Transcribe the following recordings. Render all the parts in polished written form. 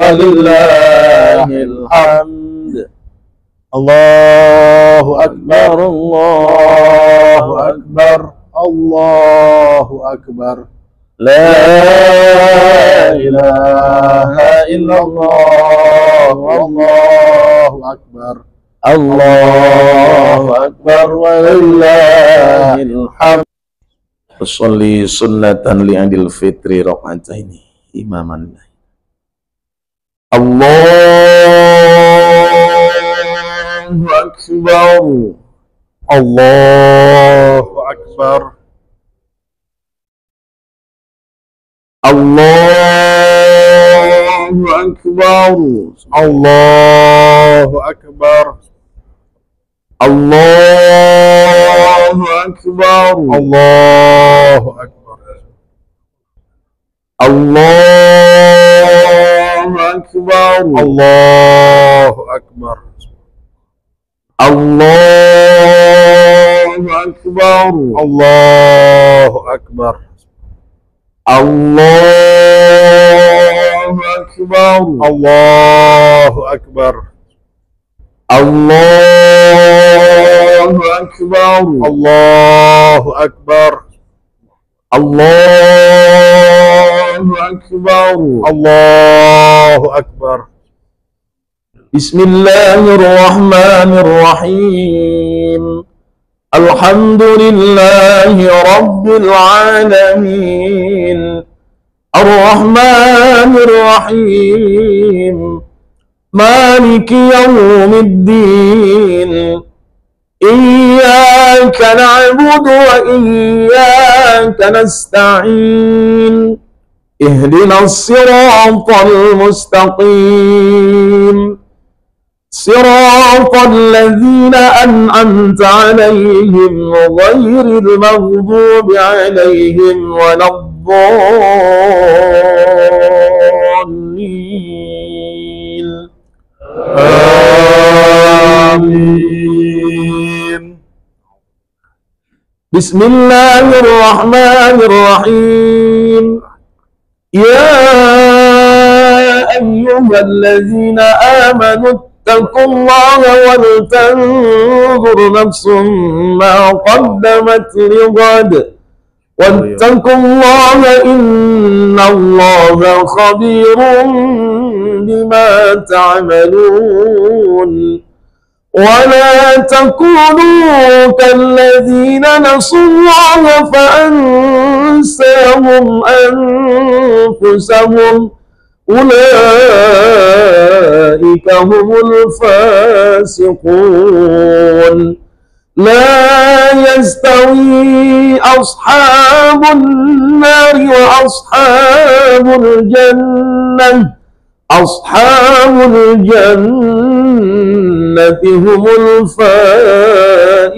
ولله الحمد. الله أكبر الله أكبر الله أكبر. لا إله إلا الله والله أكبر. الله أكبر ولله الحمد. Usolli sunnatan li'adil fitri raka'ataini imaman. Allahu akbar. Allahu akbar. Allahu akbar. Allahu akbar. Allahu akbar. Allahu akbar. Allahu akbar. Allahu akbar. Allahu akbar. Allahu akbar. Allahu akbar. Allahu akbar. Allahu akbar. Allahu akbar. Allahu akbar. Allahu akbar. Bismillahirrahmanirrahim. Alhamdulillahi rabbil alamin. Ar-Rahmanir Rahim. Maliki yawmiddin. Iyyaka na'budu wa iyyaka nasta'in. Ihdinas siratal mustaqim. Siratal ladzina an'amta 'alaihim ghairil maghdubi 'alaihim waladdallin. Amin. Bismillahirrahmanirrahim. Ya ayyuhalladzina amanu ittaqullaha wal tanzur nafsum ma qaddamat lighad wattaqullaha innallaha khabirun bima ta'malun. ولا تكونوا كالذين نسوا الله فأنساهم أنفسهم أولئك هم الفاسقون. لا يستوي أصحاب النار وأصحاب الجنة. أصحاب الجنة هم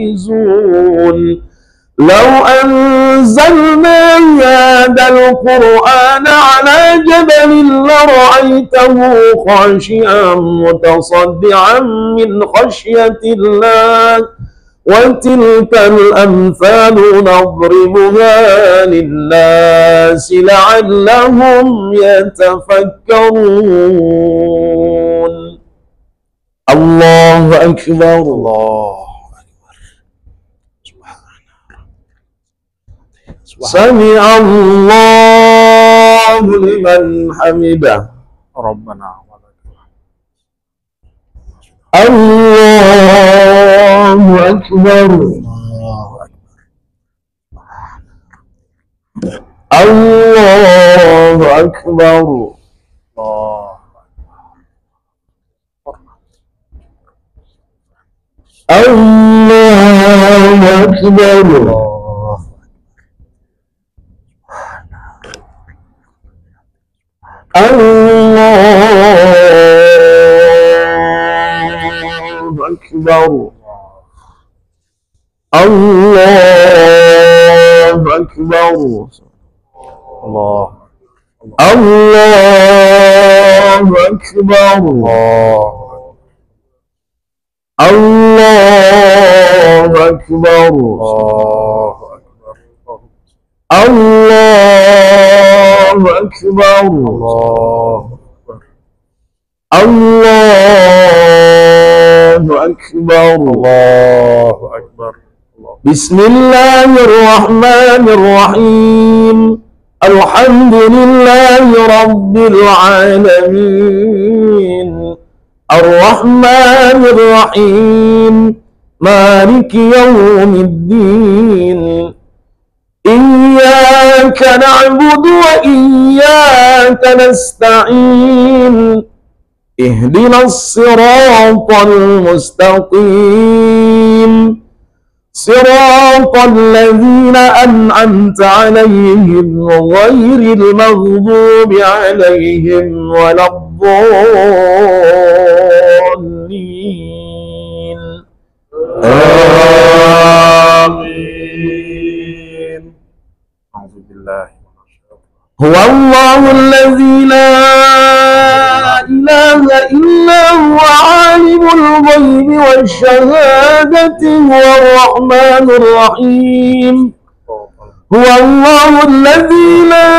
الفائزون. لو أنزلنا هذا القرآن على جبل لرأيته خاشعا متصدعا من خشية الله. وتلك الأمثال نضربها للناس لعلهم يتفكرون. الله أكبر. الله أكبر. سمع الله لمن حمده. ربنا الله أكبر. الله أكبر. الله أكبر. أكبر. الله أكبر. الله الله أكبر. الله أكبر. الله أكبر. الله الله أكبر الله أكبر. بسم الله الرحمن الرحيم الحمد لله رب العالمين الرحمن الرحيم مالك يوم الدين إياك نعبد وإياك نستعين اهدنا الصراط المستقيم صراط الذين أنعمت عليهم غير المغضوب عليهم ولا الضالين آمين. أعوذ بالله هو الله الذي لا إله إلا هو عالم الغيب والشهادة هو الرحمن الرحيم هو الله الذي لا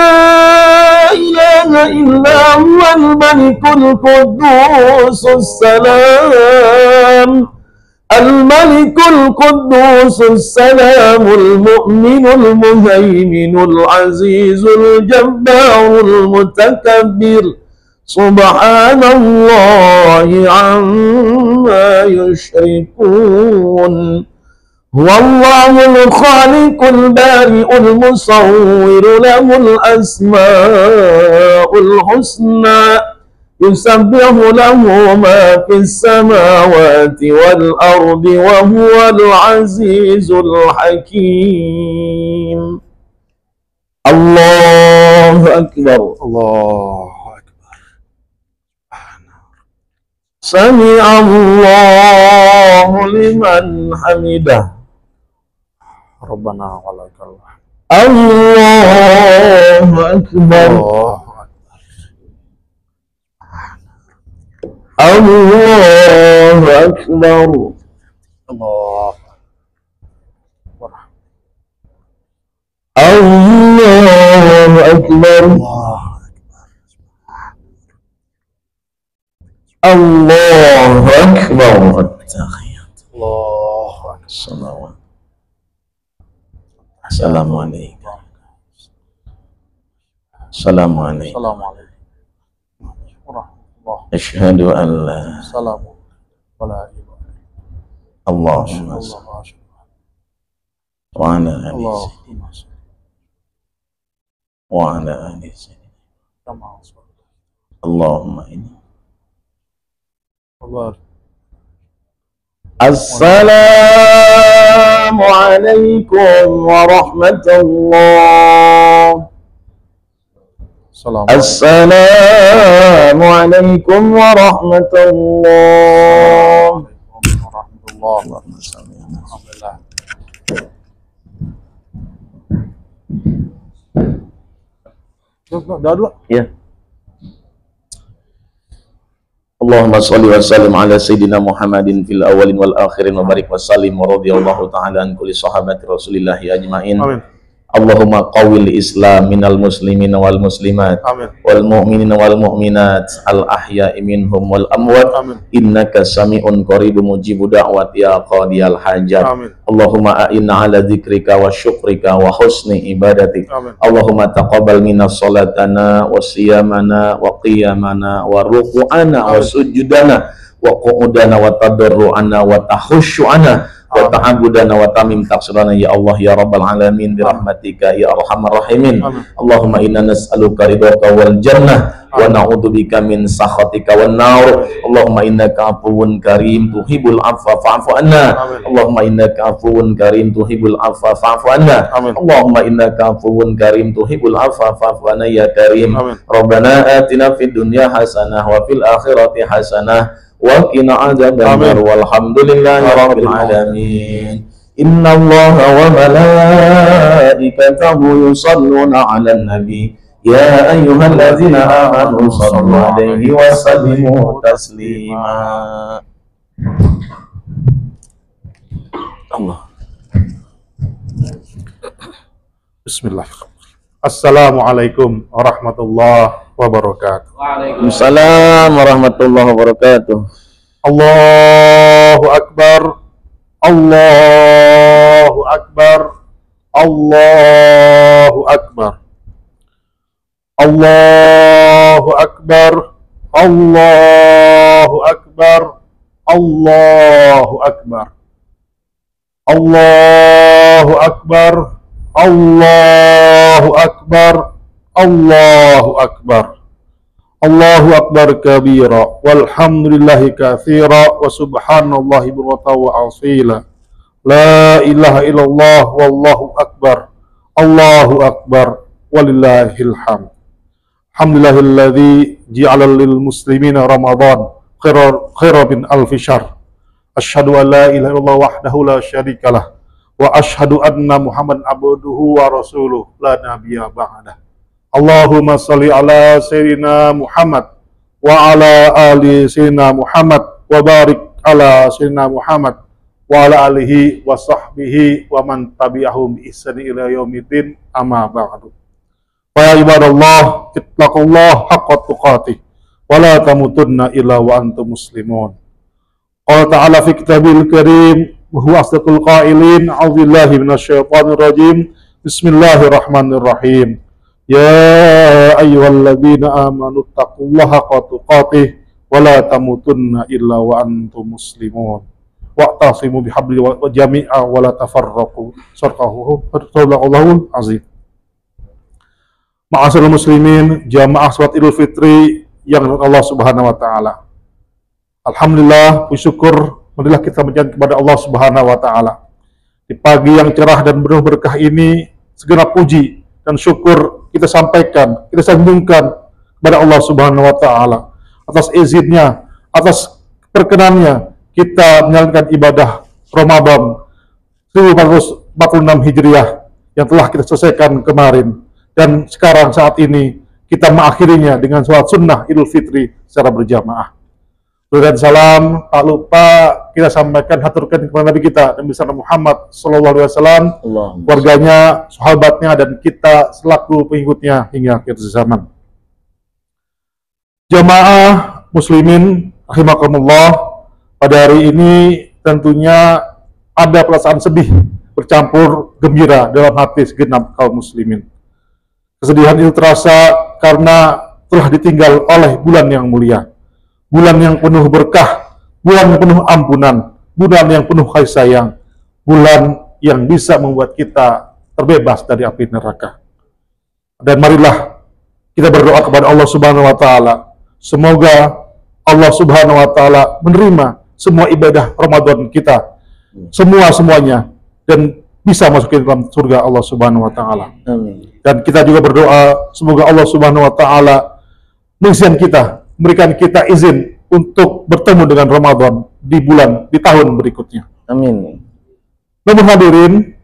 إله إلا هو الملك القدوس السلام الملك القدوس السلام المؤمن المهيمن العزيز الجبار المتكبر سبحان الله عما يشركون هو الله الخالق البارئ المصور له الأسماء الحسنى يسبح له ما في السماوات والأرض وهو العزيز الحكيم الله أكبر الله أكبر. سمع الله لمن حمده ربنا ولك الحمد. الله أكبر الله أكبر الله الله أكبر الله أكبر الله الصلوات السلام عليكم السلام عليكم السلام عليكم ورحمة الله. أشهد أن لا السلام ولا إله اللهم إلا صل الله. وعلى آل الله سيدنا وعلى آل سيدنا كما صلى اللهم إني وبارك. السلام عليكم ورحمة الله السلام عليكم ورحمة الله ورحمة الله. اللهم صل على الحمد لله. Dah dulu. Ya. Allahumma sholli wa sallim ala sayyidina Muhammadin fil awwalin wal akhirin wa barik wa sallim wa radhiyallahu ta'ala an kulli sahabati Rasulillah ajma'in. Amin. Allahumma qawwil Islam minal muslimin wal muslimat Amin. wal mu'minin wal mu'minat al ahya'i minhum wal amwat Amin. innaka sami'un qaribun mujibu da'wat ya qadiyal hajat. Amin. Allahumma a'inna ala dzikrika wa syukrika wa husni ibadatik. Amin. Allahumma taqabbal minna salatana wa siyamana wa qiyamana wa ruku'ana wa sujudana wa qu'udana wa tadarru'ana wa takhushu'ana wa ta'abudana wa tamim taqsirana ya Allah ya rabbal alamin bi rahmatika ya arhamar rahimin. Allahumma inna nas'aluka ridhaka wal jannah wa na'udzubika min sakhatika wan nar. Allahumma innaka afuwun karim tuhibbul afwa fa'fu anna. Allahumma innaka afuwun karim tuhibbul afwa fa'fu anna. Allahumma innaka afuwun karim tuhibbul afwa fa'fu anna ya karim. Rabbana atina fid dunya hasanah wa fil akhirati hasanah wa qina adzabannar walhamdulillahi rabbil alamin. Inna Allaha wa malaikatahu yusalluna 'alan nabi ya ayyuhalladzina amanu shallu 'alaihi wa sallimu taslima. Allah. Bismillahirrahmanirrahim. Assalamualaikum warahmatullahi wabarakatuh. Waalaikumsalam warahmatullahi wabarakatuh. Allahu Akbar, Allahu Akbar, Allahu Akbar, Allahu Akbar, Allahu Akbar, Allahu Akbar, Allahu Akbar, Allahu Akbar, Allahu Akbar. Allahu Akbar kabira, walhamdulillahi katsira, wa subhanallahi bukratan wa asila. La ilaha illallah, wallahu akbar, Allahu akbar, walillahil hamd. Alhamdulillahilladzi ja'ala lil muslimina Ramadan khairan min alfi syahr. Asyhadu an la ilaha illallah wahdahu la syarikalah, wa asyhadu anna Muhammadan abduhu wa rasuluh la nabiyya ba'dah. Allahumma salli ala sayyidina Muhammad wa ala ali sayyidina Muhammad wa barik ala sayyidina Muhammad wa ala alihi wa sahbihi wa man tabi'ahum bi ihsani ila yaumiddin, amma ba'du. Fa ya ibadallah ittaqullaha haqqa tuqatih wa la tamutunna illa wa antum muslimun. Qala ta'ala fi kitabil karim wa huwa asdaqul qailin, a'udzu billahi minasyaitonir rajim. Bismillahirrahmanirrahim. Ya ayyuhalladzina amanu taqullaha haqqa tuqatih wa la tamutunna illa wa antum muslimun. Wa'tasimu bihabli wa jami'a wa la tafarraqu. Sadaqallahul azim. Ma'asyiral muslimin, jamaah salat Idul Fitri yang Allah Subhanahu wa taala. Alhamdulillah, puji syukur marilah kita menjanjikan kepada Allah Subhanahu wa taala. Di pagi yang cerah dan penuh berkah ini, segenap puji dan syukur kita sampaikan, kita sambungkan kepada Allah Subhanahu wa taala atas izinnya, atas perkenannya kita menjalankan ibadah Ramadan 1446 Hijriah yang telah kita selesaikan kemarin, dan sekarang saat ini kita mengakhirinya dengan sholat sunnah Idul Fitri secara berjamaah. Dan salam tak lupa kita sampaikan, haturkan kepada Nabi kita Nabi Muhammad SAW, keluarganya, sahabatnya, dan kita selaku pengikutnya hingga akhir zaman. Jamaah muslimin rahimakumullah, pada hari ini tentunya ada perasaan sedih bercampur gembira dalam hati segenap kaum muslimin. Kesedihan itu terasa karena telah ditinggal oleh bulan yang mulia, bulan yang penuh berkah, bulan yang penuh ampunan, bulan yang penuh kasih sayang, bulan yang bisa membuat kita terbebas dari api neraka. Dan marilah kita berdoa kepada Allah Subhanahu wa taala, semoga Allah Subhanahu wa taala menerima semua ibadah Ramadan kita, semuanya, dan bisa masuk ke dalam surga Allah Subhanahu wa taala. Amin. Dan kita juga berdoa semoga Allah Subhanahu wa taala mengizinkan kita, memberikan kita izin untuk bertemu dengan Ramadan di tahun berikutnya. Amin. Namun hadirin,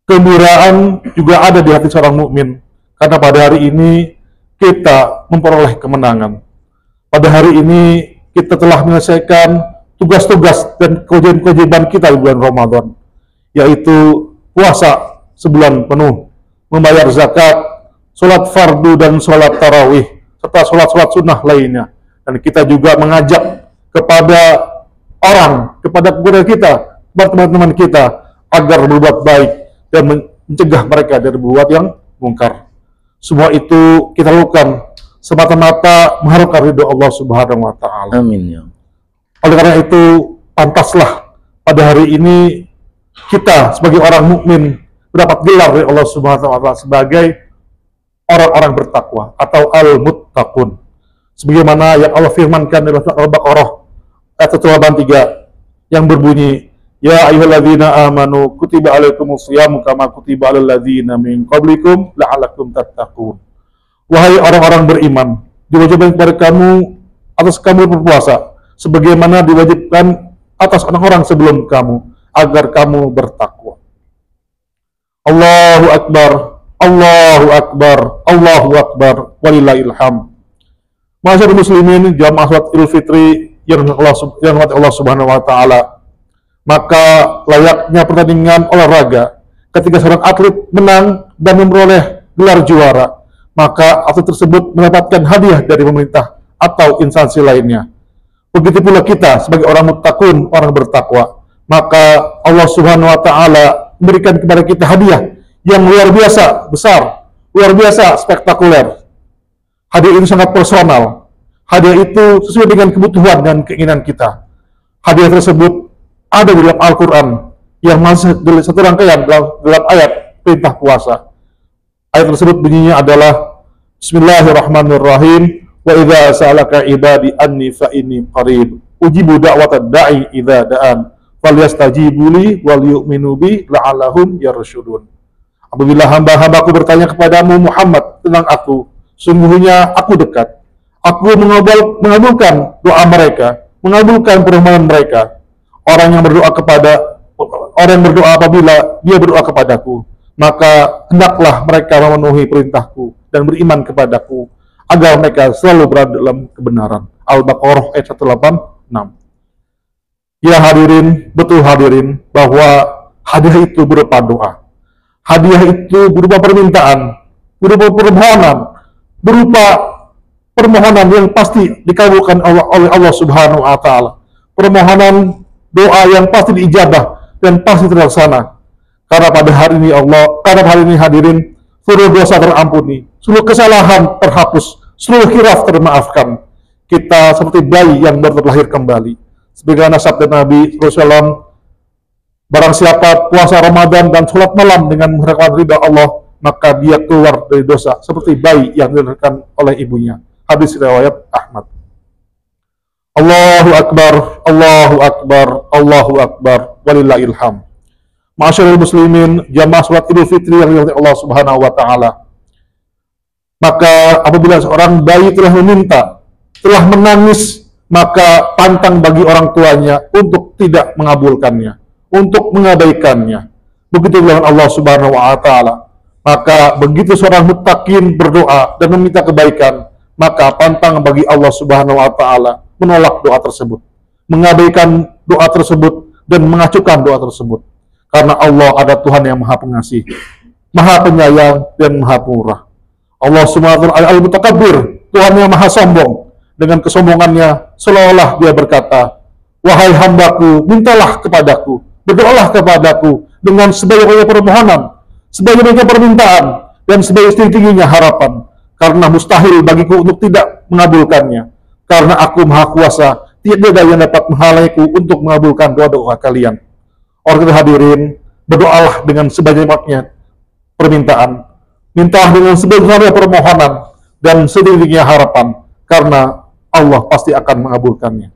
kegembiraan juga ada di hati seorang mukmin karena pada hari ini kita memperoleh kemenangan. Pada hari ini kita telah menyelesaikan tugas-tugas dan kewajiban kita di bulan Ramadan, yaitu puasa sebulan penuh, membayar zakat, sholat fardu dan sholat tarawih, serta sholat-sholat sunnah lainnya. Dan kita juga mengajak kepada kepada kita, kepada teman-teman kita, agar berbuat baik dan mencegah mereka dari berbuat yang mungkar. Semua itu kita lakukan semata-mata mengharapkan ridho Allah Subhanahu wa taala. Amin ya. Oleh karena itu, pantaslah pada hari ini kita sebagai orang mukmin mendapat gelar dari Allah Subhanahu wa taala sebagai orang-orang bertakwa atau al-muttaqun. Sebagaimana yang Allah firmankan dalam surat Al-Baqarah ayat 183 yang berbunyi, Ya ayyuhalladzina amanu kutiba alaikumus syamu kama kutiba alal ladzina min qablikum la'allakum tattaqun. Wahai orang-orang beriman, diwajibkan kepada kamu atas kamu berpuasa sebagaimana diwajibkan atas orang-orang sebelum kamu agar kamu bertakwa. Allahu akbar, Allahu akbar, Allahu akbar, walillahil hamd. Masyaallah muslimin, jamaah salat Idul Fitri yang Allah Subhanahu wa taala, maka layaknya pertandingan olahraga ketika seorang atlet menang dan memperoleh gelar juara, maka atlet tersebut mendapatkan hadiah dari pemerintah atau instansi lainnya. Begitu pula kita sebagai orang muttaqun, orang bertakwa, maka Allah Subhanahu wa taala memberikan kepada kita hadiah yang luar biasa besar, luar biasa spektakuler. Hadiah itu sangat personal. Hadiah itu sesuai dengan kebutuhan dan keinginan kita. Hadiah tersebut ada di dalam Al-Quran yang masih dari satu rangkaian dalam ayat perintah puasa. Ayat tersebut bunyinya adalah Bismillahirrahmanirrahim. Wa idza sa'alaka ibadi anni fa inni qarib ujibu da'watad da'i idza da'an falyastajibu li wal yu'minu bi la'allahum yarshudun. Apabila hamba-hambaku bertanya kepadamu Muhammad tentang aku, sungguhnya aku dekat. Aku mengabulkan doa mereka, mengabulkan permohonan mereka. Orang yang berdoa apabila dia berdoa kepadaku, maka hendaklah mereka memenuhi perintahku dan beriman kepadaku agar mereka selalu berada dalam kebenaran. Al-Baqarah ayat 186. Ya hadirin, betul hadirin, bahwa hadiah itu berupa doa. Hadiah itu berupa permintaan, berupa permohonan, berupa permohonan yang pasti dikabulkan oleh Allah Subhanahu wa taala. Permohonan doa yang pasti diijabah dan pasti terlaksana. Karena pada hari ini hadirin, seluruh dosa terampuni, seluruh kesalahan terhapus, seluruh khilaf termaafkan. Kita seperti bayi yang baru terlahir kembali. Sebagaimana sabda Nabi SAW, barang siapa puasa Ramadan dan sholat malam dengan mengharapkan ridha Allah, maka dia keluar dari dosa seperti bayi yang dilahirkan oleh ibunya. Hadis riwayat Ahmad. Allahu Akbar, Allahu Akbar, Allahu Akbar, walillahil hamd. Ma'asyiral muslimin, jamaah salat Idul Fitri yang dirahmati Allah Subhanahu wa taala. Maka apabila seorang bayi telah meminta, telah menangis, maka pantang bagi orang tuanya untuk tidak mengabulkannya, untuk mengabaikannya. Begitu dengan Allah Subhanahu wa taala. Maka begitu seorang muttaqin berdoa dan meminta kebaikan, maka pantang bagi Allah Subhanahu wa taala menolak doa tersebut, mengabaikan doa tersebut dan mengacuhkan doa tersebut. Karena Allah ada Tuhan yang Maha Pengasih, Maha Penyayang dan Maha Pemurah. Allah Subhanahu wa taala Al-Mutakabbir, Tuhan yang Maha Sombong. Dengan kesombongannya seolah-olah dia berkata, wahai hambaku, mintalah kepadaku, berdoalah kepadaku dengan sebanyak-banyaknya permohonan, sebanyak-banyaknya permintaan, dan sebanyak-tingginya harapan, karena mustahil bagiku untuk tidak mengabulkannya, karena aku Maha Kuasa, tidak ada yang dapat menghalaiku untuk mengabulkan doa-doa kalian. Orang kita hadirin, berdoalah dengan sebanyak-banyaknya permintaan, mintalah dengan sebanyak-banyaknya permohonan, dan setingginya harapan, karena Allah pasti akan mengabulkannya.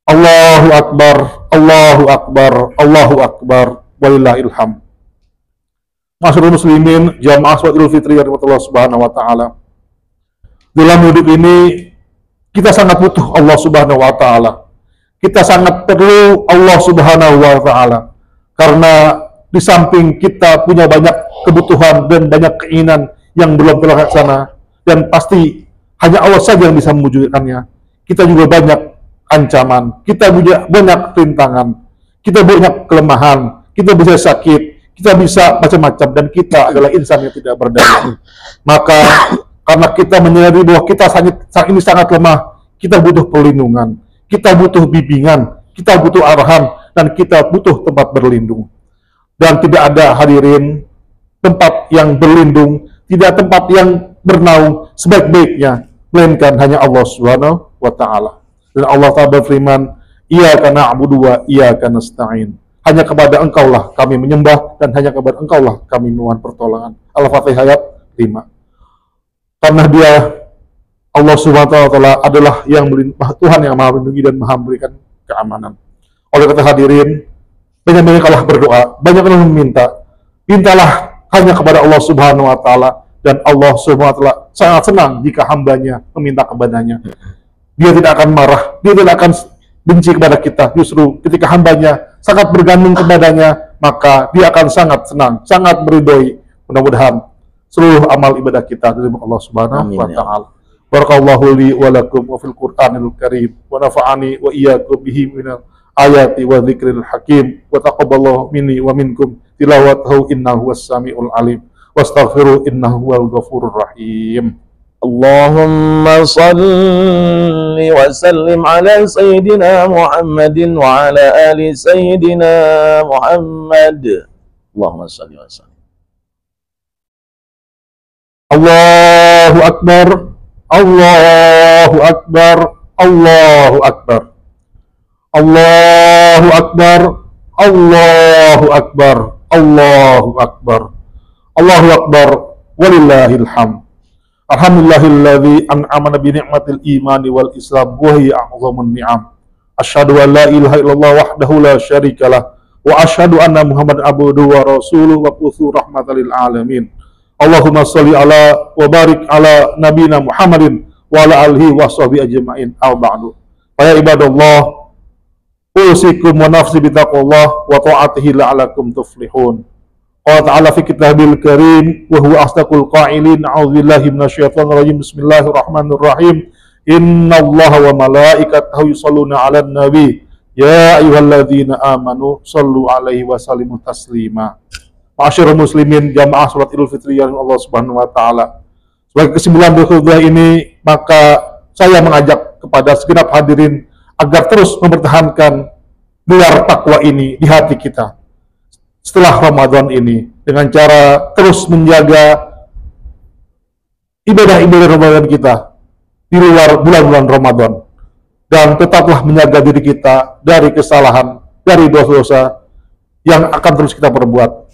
Allahu Akbar, Allahu Akbar, Allahu Akbar, walillahil hamd. Ma'asyiral muslimin, jamaah salat Idul Fitri yang dirahmati Allah Subhanahu wa taala. Dalam hidup ini kita sangat butuh Allah Subhanahu wa taala. Kita sangat perlu Allah Subhanahu wa taala. Karena di samping kita punya banyak kebutuhan dan banyak keinginan yang belum terlaksana, dan pasti hanya Allah saja yang bisa mewujudkannya. Kita juga banyak ancaman, kita juga banyak rintangan, kita banyak kelemahan, kita bisa sakit, kita bisa macam-macam, dan kita adalah insan yang tidak berdaya. Maka karena kita menyadari bahwa kita ini sangat lemah, kita butuh perlindungan, kita butuh bimbingan, kita butuh arahan, dan kita butuh tempat berlindung. Dan tidak ada hadirin tempat yang berlindung, tidak tempat yang bernaung sebaik-baiknya, melainkan hanya Allah Subhanahu wa taala. Dan Allah Ta'ala berfirman, Iyyaka na'budu wa iyyaka nasta'in. Hanya kepada Engkaulah kami menyembah dan hanya kepada Engkaulah kami memohon pertolongan. Al-Fatihah ayat 5. Karena Dia Allah Subhanahu wa taala adalah Tuhan yang Maha melindungi dan Maha memberikan keamanan. Oleh kata hadirin, banyak-banyaklah berdoa, banyak-banyaklah meminta. Mintalah hanya kepada Allah Subhanahu wa taala. Dan Allah Subhanahu wa taala sangat senang jika hambanya meminta kepadanya. Dia tidak akan marah, dia tidak akan benci kepada kita. Justru ketika hambanya sangat bergantung kepadanya, maka dia akan sangat senang, sangat beridhoi. Mudah-mudahan seluruh amal ibadah kita dari Allah Subhanahu wa taala. Barakallahu li wa lakum wa fil Qur'anil Karim wa nafa'ani wa iyyakum bihi minal ayati wa dzikril hakim wa taqabbalallahu minni wa minkum tilawatahu innahu was-sami'ul alim. wastaghfiru innahu huwal ghafurur rahim. Allahumma salli wa sallim ala Sayyidina Muhammadin wa ala ali Sayyidina Muhammad. Allahumma salli wa sallim. Allahu Akbar, Allahu Akbar, Allahu Akbar, Allahu Akbar, Allahu Akbar, Allahu Akbar, Allahu Akbar, walillahil hamd. Alhamdulillahilladzi an'amana bi ni'matil imani wal islam wa hiya a'zamun ni'am. Asyhadu an la ilaha illallah wahdahu la syarikalah wa asyhadu anna Muhammadan abduhu wa rasuluhu wa quthu rahmatan lil alamin. Allahumma sholli ala wa barik ala nabiyina Muhammadin wa ala alihi wa sahbihi ajma'in. Ba'du. Ya ibadallah, usikum wa nafsi bi taqwallah wa ta'atihi la'alakum tuflihun. Qala ta'ala fi kitabil karim wa huwa asdaqul qa'ilin. A'udzubillahi minasyaitonir rajim. Bismillahirrahmanirrahim. Innallaha wa malaikatahu yusholluna 'alan nabi ya ayyuhalladzina amanu shallu 'alaihi wa sallimu taslima. Ma'asyiral muslimin jamaah salat Idul Fitri yang Allah Subhanahu wa taala. Sebagai kesimpulan dari khutbah ini, maka saya mengajak kepada segenap hadirin agar terus mempertahankan gelar takwa ini di hati kita setelah Ramadan ini, dengan cara terus menjaga ibadah-ibadah Ramadan kita di luar bulan-bulan Ramadan, dan tetaplah menjaga diri kita dari kesalahan, dari dosa-dosa yang akan terus kita perbuat.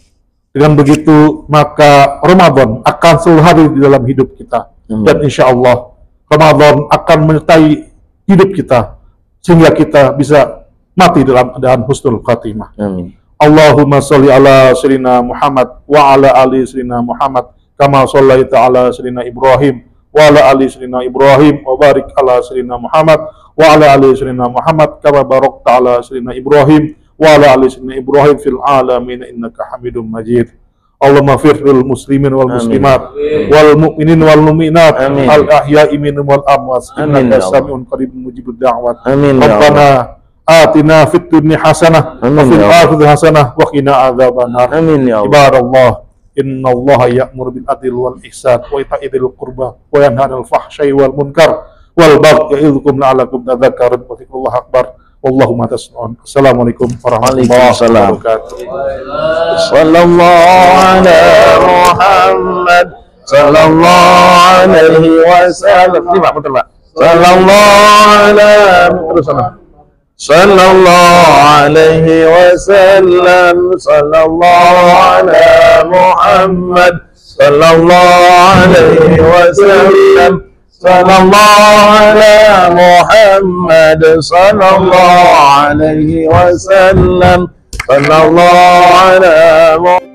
Dengan begitu, maka Ramadan akan selalu hadir di dalam hidup kita, dan insya Allah Ramadan akan menyertai hidup kita sehingga kita bisa mati dalam keadaan husnul khatimah. Amin. Allahumma sholli ala sayyidina Muhammad wa ala ali sayyidina Muhammad kama shallaita ala sayyidina Ibrahim wa ala ali sayyidina Ibrahim wa barik ala sayyidina Muhammad wa ala ali sayyidina Muhammad kama barakta ala sayyidina Ibrahim wa ala ali sayyidina Ibrahim fil alamin innaka Hamidum Majid. Allahumma fir lil muslimin wal muslimat wal mu'minin wal mu'minat al ahya'i minhum wal amwat innaka sami'un qaribun mujibud da'wat. Rabbana atina fid dunya hasanah wa fil akhirati hasanah wa qina adzabannar. Amin ya Allah. Ibadallah, innallaha ya'muru bil adli wal ihsan wa ita'i dzil qurba wa yanha 'anil fahsya'i wal munkar wal baghi ya'idukum la'allakum tadhakkarun. Wa dzikrullahi akbar. Wallahu tas'alun. Assalamualaikum warahmatullahi wabarakatuh. Sallallahu ala Muhammad sallallahu alaihi wasallam. Ini Pak, betul Pak. Sallallahu ala terus sana. Sallallahu alaihi wasallam. Sallallahu ala Muhammad sallallahu alaihi wasallam. Sallallahu ala Muhammad sallallahu alaihi wasallam. Sallallahu ala Muhammad.